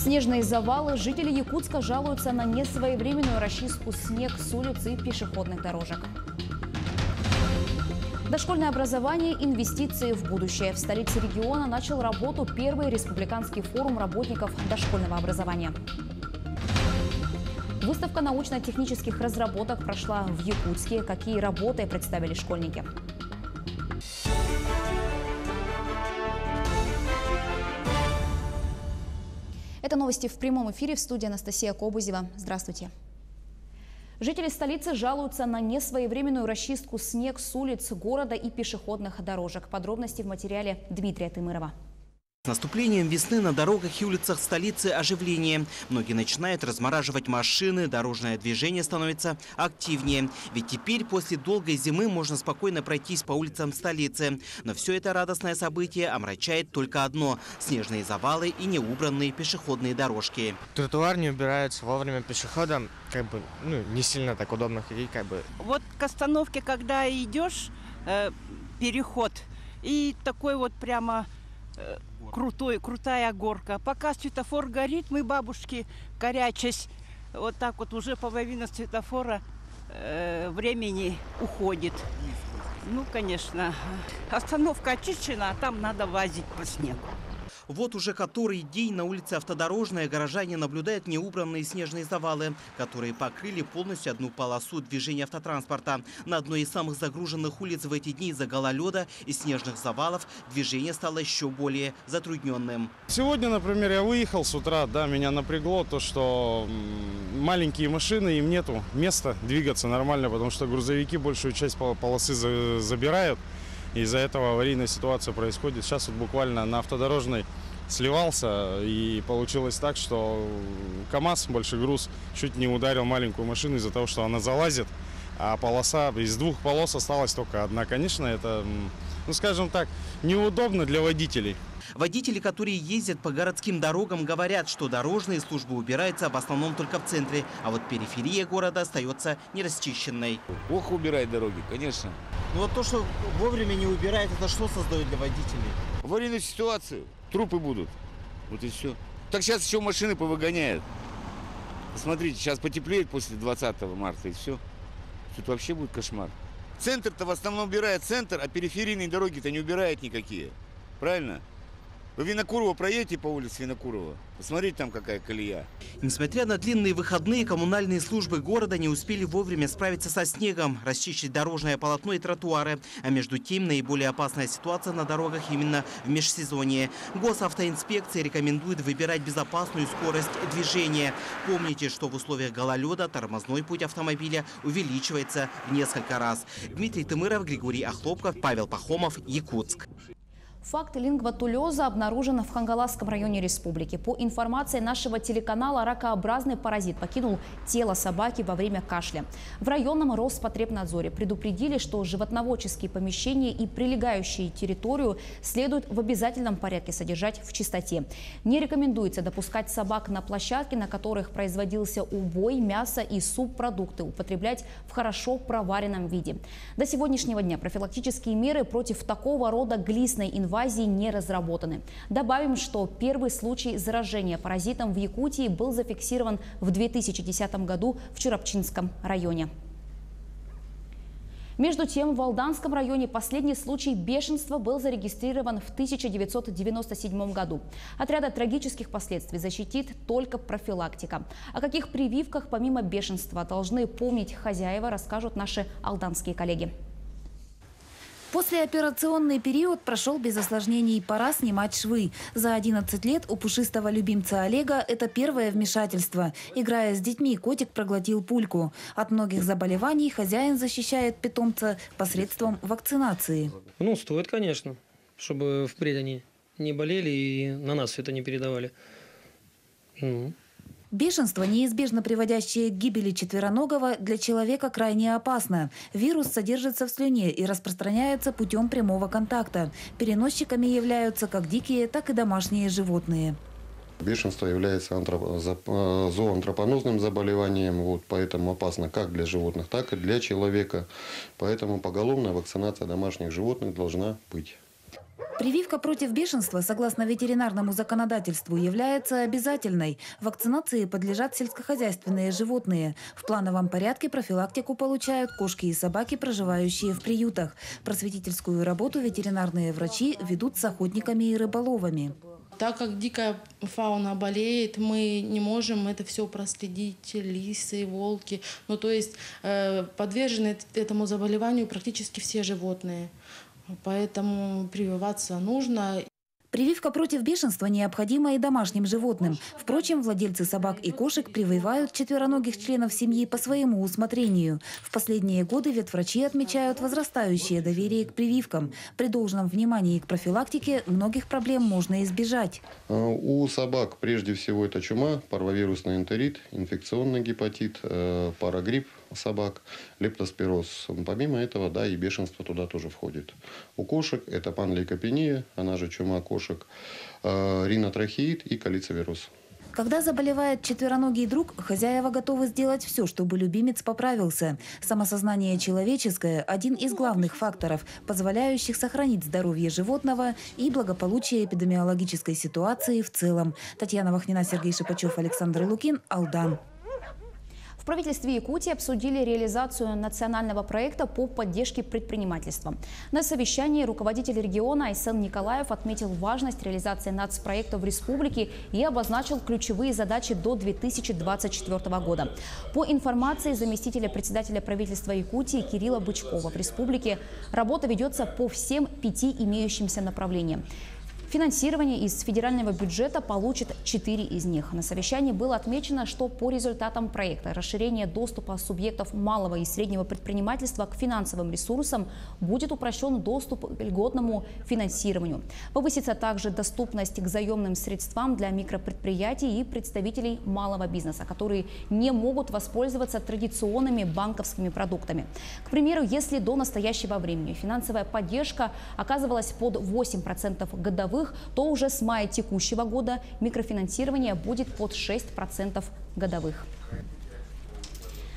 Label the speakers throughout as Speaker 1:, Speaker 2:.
Speaker 1: Снежные завалы. Жители Якутска жалуются на несвоевременную расчистку снег с улиц и пешеходных дорожек. Дошкольное образование – инвестиции в будущее. В столице региона начал работу первый республиканский форум работников дошкольного образования. Выставка научно-технических разработок прошла в Якутске. Какие работы представили школьники? Это новости в прямом эфире. В студии Анастасия Кобузева. Здравствуйте. Жители столицы жалуются на несвоевременную расчистку снег с улиц города и пешеходных дорожек. Подробности в материале Дмитрия Тымырова.
Speaker 2: С наступлением весны на дорогах и улицах столицы оживление. Многие начинают размораживать машины, дорожное движение становится активнее. Ведь теперь после долгой зимы можно спокойно пройтись по улицам столицы. Но все это радостное событие омрачает только одно – снежные завалы и неубранные пешеходные дорожки.
Speaker 3: Тротуар не убирается вовремя пешеходам, не сильно так удобно ходить,
Speaker 4: Вот к остановке, когда идешь, переход, и такой вот прямо... крутая горка. Пока светофор горит, мы, бабушки, корячась, вот так вот уже половина светофора времени уходит. Ну, конечно, остановка очищена, а там надо лазить по снегу.
Speaker 2: Вот уже который день на улице Автодорожная горожане наблюдают неубранные снежные завалы, которые покрыли полностью одну полосу движения автотранспорта. На одной из самых загруженных улиц в эти дни из-за гололеда и снежных завалов движение стало еще более затрудненным.
Speaker 5: Сегодня, например, я выехал с утра, меня напрягло то, что маленькие машины, им нету места двигаться нормально, потому что грузовики большую часть полосы забирают. Из-за этого аварийная ситуация происходит. Сейчас вот буквально на Автодорожной сливался, и получилось так, что КАМАЗ, большой груз, чуть не ударил маленькую машину из-за того, что она залазит, а полоса, из двух полос осталась только одна. Конечно, это, скажем так, неудобно для водителей.
Speaker 2: Водители, которые ездят по городским дорогам, говорят, что дорожные службы убираются в основном только в центре, а вот периферия города остается нерасчищенной.
Speaker 6: Плохо убирает дороги, конечно.
Speaker 2: Но вот то, что вовремя не убирает, это что создает для водителей?
Speaker 6: Аварийную ситуацию, трупы будут, вот и все. Так сейчас еще машины повыгоняют. Посмотрите, сейчас потеплеет после 20 марта и все. Тут вообще будет кошмар. Центр-то в основном убирает центр, а периферийные дороги-то не убирает никакие. Правильно? Вы Винокурова проедете по улице Винокурова? Посмотрите, там какая колея.
Speaker 2: Несмотря на длинные выходные, коммунальные службы города не успели вовремя справиться со снегом, расчистить дорожное полотно и тротуары. А между тем, наиболее опасная ситуация на дорогах именно в межсезонье. Госавтоинспекция рекомендует выбирать безопасную скорость движения. Помните, что в условиях гололеда тормозной путь автомобиля увеличивается в несколько раз. Дмитрий Тымыров, Григорий Охлопков, Павел Пахомов, Якутск.
Speaker 1: Факт лингвотулеза обнаружен в Хангаласском районе республики. По информации нашего телеканала, ракообразный паразит покинул тело собаки во время кашля. В районном Роспотребнадзоре предупредили, что животноводческие помещения и прилегающие территорию следует в обязательном порядке содержать в чистоте. Не рекомендуется допускать собак на площадки, на которых производился убой, мясо и субпродукты, употреблять в хорошо проваренном виде. До сегодняшнего дня профилактические меры против такого рода глистной инвазии не разработаны. Добавим, что первый случай заражения паразитом в Якутии был зафиксирован в 2010 году в Чурапчинском районе. Между тем, в Алданском районе последний случай бешенства был зарегистрирован в 1997 году. От ряда трагических последствий защитит только профилактика. О каких прививках помимо бешенства должны помнить хозяева, расскажут наши алданские коллеги.
Speaker 7: Послеоперационный период прошел без осложнений, пора снимать швы. За 11 лет у пушистого любимца Олега это первое вмешательство. Играя с детьми, котик проглотил пульку. От многих заболеваний хозяин защищает питомца посредством вакцинации.
Speaker 8: Стоит, конечно, чтобы впредь они не болели и на нас все это не передавали.
Speaker 7: Бешенство, неизбежно приводящее к гибели четвероногого, для человека крайне опасно. Вирус содержится в слюне и распространяется путем прямого контакта. Переносчиками являются как дикие, так и домашние животные.
Speaker 9: Бешенство является зооантропонозным заболеванием, поэтому опасно как для животных, так и для человека. Поэтому поголовная вакцинация домашних животных должна быть.
Speaker 7: Прививка против бешенства, согласно ветеринарному законодательству, является обязательной. Вакцинации подлежат сельскохозяйственные животные. В плановом порядке профилактику получают кошки и собаки, проживающие в приютах. Просветительскую работу ветеринарные врачи ведут с охотниками и рыболовами.
Speaker 10: Так как дикая фауна болеет, мы не можем это все проследить, лисы, волки. Ну, то есть подвержены этому заболеванию практически все животные. Поэтому прививаться нужно.
Speaker 7: Прививка против бешенства необходима и домашним животным. Впрочем, владельцы собак и кошек прививают четвероногих членов семьи по своему усмотрению. В последние годы ветврачи отмечают возрастающее доверие к прививкам. При должном внимании к профилактике многих проблем можно избежать.
Speaker 9: У собак прежде всего это чума, парвовирусный энтерит, инфекционный гепатит, парагрипп собак, лептоспироз. Помимо этого, да, и бешенство туда тоже входит. У кошек это панлейкопения, она же чума кошек, ринотрахеид и калицевироз.
Speaker 7: Когда заболевает четвероногий друг, хозяева готовы сделать все, чтобы любимец поправился. Самосознание человеческое – один из главных факторов, позволяющих сохранить здоровье животного и благополучие эпидемиологической ситуации в целом. Татьяна Вахнина, Сергей Шипачев, Александр Лукин, Алдан.
Speaker 1: В правительстве Якутии обсудили реализацию национального проекта по поддержке предпринимательства. На совещании руководитель региона Айсен Николаев отметил важность реализации нацпроекта в республике и обозначил ключевые задачи до 2024 года. По информации заместителя председателя правительства Якутии Кирилла Бычкова, в республике работа ведется по всем 5 имеющимся направлениям. Финансирование из федерального бюджета получит 4 из них. На совещании было отмечено, что по результатам проекта расширение доступа субъектов малого и среднего предпринимательства к финансовым ресурсам будет упрощен доступ к льготному финансированию. Повысится также доступность к заемным средствам для микропредприятий и представителей малого бизнеса, которые не могут воспользоваться традиционными банковскими продуктами. К примеру, если до настоящего времени финансовая поддержка оказывалась под 8% годовых, то уже с мая текущего года микрофинансирование будет под 6% годовых.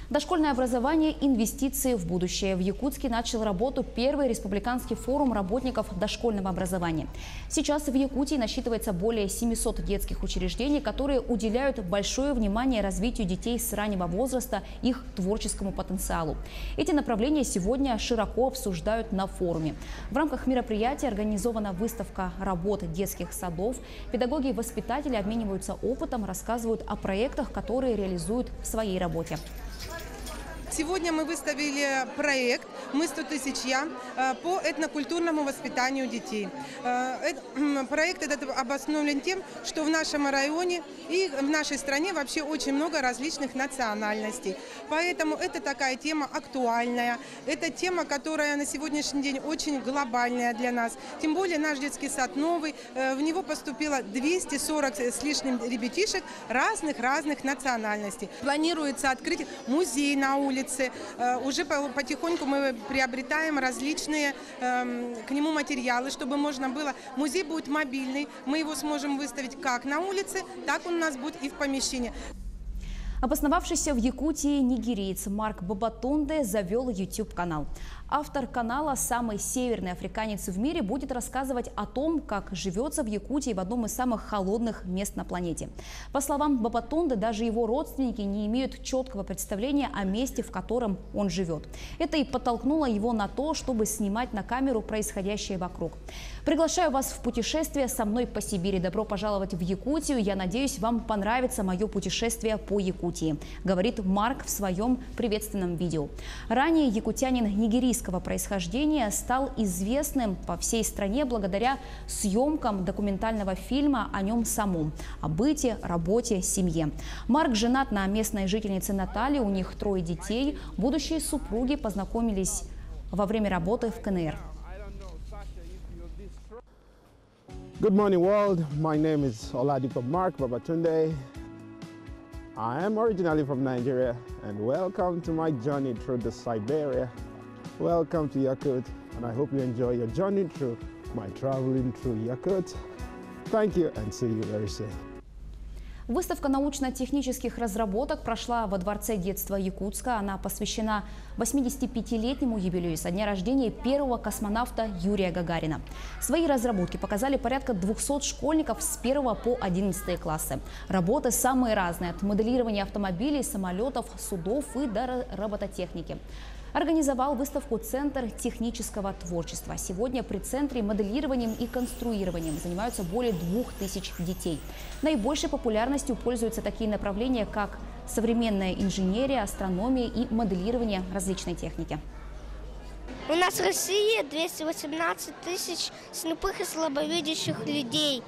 Speaker 1: Дошкольное образование – инвестиции в будущее. В Якутске начал работу первый республиканский форум работников дошкольного образования. Сейчас в Якутии насчитывается более 700 детских учреждений, которые уделяют большое внимание развитию детей с раннего возраста, их творческому потенциалу. Эти направления сегодня широко обсуждают на форуме. В рамках мероприятия организована выставка работ детских садов. Педагоги и воспитатели обмениваются опытом, рассказывают о проектах, которые реализуют в своей работе.
Speaker 11: Сегодня мы выставили проект «Мы 100 000 я» по этнокультурному воспитанию детей. Проект этот обусловлен тем, что в нашем районе и в нашей стране вообще очень много различных национальностей. Поэтому это такая тема актуальная, это тема, которая на сегодняшний день очень глобальная для нас. Тем более наш детский сад новый, в него поступило 240 с лишним ребятишек разных национальностей. Планируется открыть музей на улице. Уже потихоньку мы приобретаем различные к нему материалы, чтобы можно было. Музей будет мобильный, мы его сможем выставить как на улице, так он у нас будет и в помещении.
Speaker 1: Обосновавшийся в Якутии нигериец Марк Бабатунде завел YouTube-канал. Автор канала, самый северный африканец в мире, будет рассказывать о том, как живется в Якутии, в одном из самых холодных мест на планете. По словам Бабатунде, даже его родственники не имеют четкого представления о месте, в котором он живет. Это и подтолкнуло его на то, чтобы снимать на камеру происходящее вокруг. Приглашаю вас в путешествие со мной по Сибири. Добро пожаловать в Якутию. Я надеюсь, вам понравится мое путешествие по Якутии, говорит Марк в своем приветственном видео. Ранее якутянин нигерийского происхождения стал известным по всей стране благодаря съемкам документального фильма о нем самом, о быте, работе, семье. Марк женат на местной жительнице Наталье, у них 3 детей. Будущие супруги познакомились во время работы в КНР.
Speaker 12: Good morning, world. My name is Oladipo Mark Babatunde. I am originally from Nigeria, and welcome to my journey through the Siberia. Welcome to Yakut, and I hope you enjoy your journey through my traveling through Yakut. Thank you, and see you very soon.
Speaker 1: Выставка научно-технических разработок прошла во Дворце детства Якутска. Она посвящена 85-летнему юбилею со дня рождения первого космонавта Юрия Гагарина. Свои разработки показали порядка 200 школьников с 1 по 11 классы. Работы самые разные – от моделирования автомобилей, самолетов, судов и до робототехники. Организовал выставку Центр технического творчества. Сегодня при центре моделированием и конструированием занимаются более 2000 детей. Наибольшей популярностью пользуются такие направления, как современная инженерия, астрономия и моделирование различной техники.
Speaker 13: У нас в России 218 тысяч слепых и слабовидящих людей.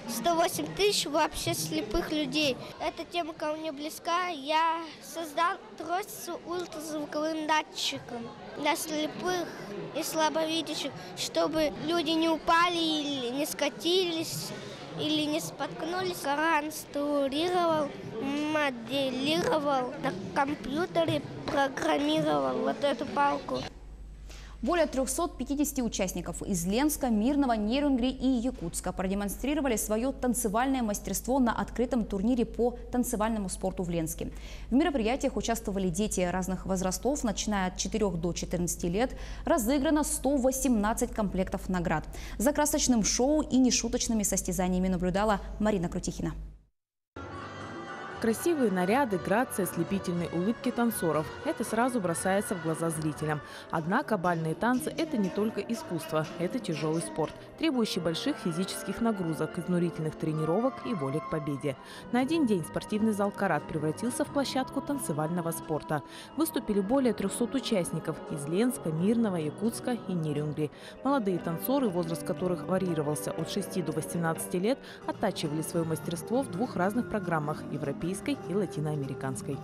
Speaker 13: 108 тысяч вообще слепых людей. Эта тема ко мне близка. Я создал трость с ультразвуковым датчиком для слепых и слабовидящих, чтобы люди не упали или не скатились, или не споткнулись. Конструировал, моделировал, на компьютере программировал вот эту палку.
Speaker 1: Более 350 участников из Ленска, Мирного, Нерюнгри и Якутска продемонстрировали свое танцевальное мастерство на открытом турнире по танцевальному спорту в Ленске. В мероприятиях участвовали дети разных возрастов, начиная от 4 до 14 лет. Разыграно 118 комплектов наград. За красочным шоу и нешуточными состязаниями наблюдала Марина Крутихина.
Speaker 14: Красивые наряды, грация, ослепительные улыбки танцоров – это сразу бросается в глаза зрителям. Однако бальные танцы – это не только искусство, это тяжелый спорт, требующий больших физических нагрузок, изнурительных тренировок и воли к победе. На один день спортивный зал «Карат» превратился в площадку танцевального спорта. Выступили более 300 участников из Ленска, Мирного, Якутска и Нерюнгри. Молодые танцоры, возраст которых варьировался от 6 до 18 лет, оттачивали свое мастерство в двух разных программах – европейской и латиноамериканской.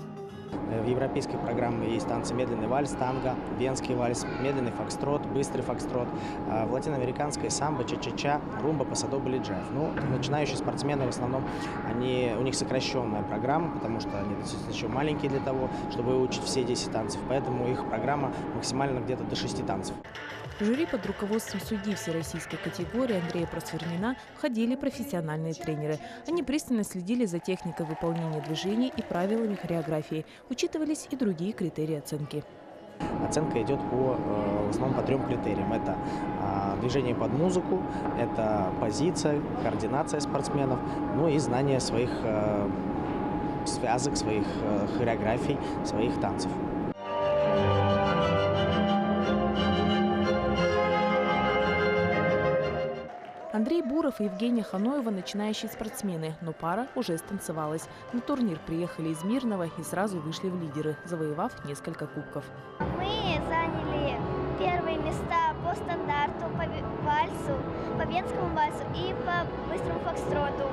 Speaker 15: В европейской программе есть танцы медленный вальс, танго, венский вальс, медленный фокстрот, быстрый фокстрот. В латиноамериканской самбо, ча-ча-ча, румба, пасадо, балиджаев. Ну, начинающие спортсмены в основном, у них сокращенная программа, потому что они еще маленькие для того, чтобы выучить все 10 танцев. Поэтому их программа максимально где-то до 6 танцев.
Speaker 14: В жюри под руководством судьи всероссийской категории Андрея Просвернина входили профессиональные тренеры. Они пристально следили за техникой выполнения движений и правилами хореографии. Учитывались и другие критерии оценки.
Speaker 15: Оценка идет в основном по 3 критериям. Это движение под музыку, это позиция, координация спортсменов, ну и знание своих связок, своих хореографий, своих танцев.
Speaker 14: Андрей Буров и Евгения Ханоева – начинающие спортсмены, но пара уже станцевалась. На турнир приехали из Мирного и сразу вышли в лидеры, завоевав несколько кубков.
Speaker 13: Мы заняли первые места по стандарту, по вальсу, по венскому вальсу и по быстрому фокстроту.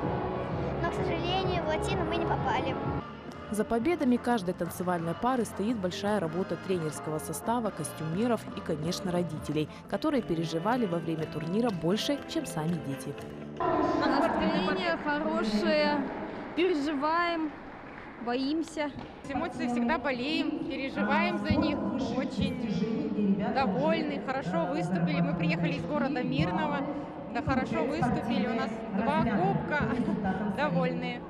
Speaker 13: Но, к сожалению, в латину мы не попали.
Speaker 14: За победами каждой танцевальной пары стоит большая работа тренерского состава, костюмеров и, конечно, родителей, которые переживали во время турнира больше, чем сами дети.
Speaker 16: Настроение хорошее, переживаем, боимся.
Speaker 17: Эмоции всегда болеем, переживаем за них, очень довольны, хорошо выступили. Мы приехали из города Мирного. Да, хорошо выступили, у нас 2 кубка, довольные.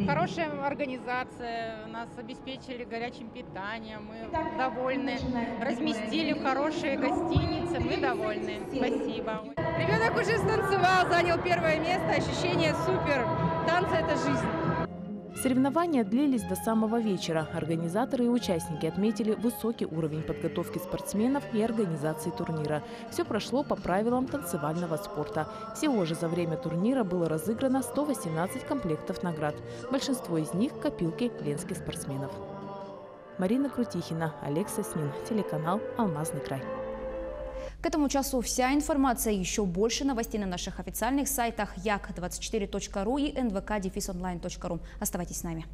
Speaker 17: Хорошая организация, нас обеспечили горячим питанием, мы довольны. Разместили в хорошие гостиницы, мы довольны. Спасибо.
Speaker 16: Ребенок уже станцевал, занял 1 место, ощущение супер. Танцы – это жизнь.
Speaker 14: Соревнования длились до самого вечера. Организаторы и участники отметили высокий уровень подготовки спортсменов и организации турнира. Все прошло по правилам танцевального спорта. Всего же за время турнира было разыграно 118 комплектов наград. Большинство из них – копилки ленских спортсменов. Марина Крутихина, Олег Соснин, телеканал «Алмазный край».
Speaker 1: К этому часу вся информация. Еще больше новостей на наших официальных сайтах як24.ru и nvk-online.ru. Оставайтесь с нами.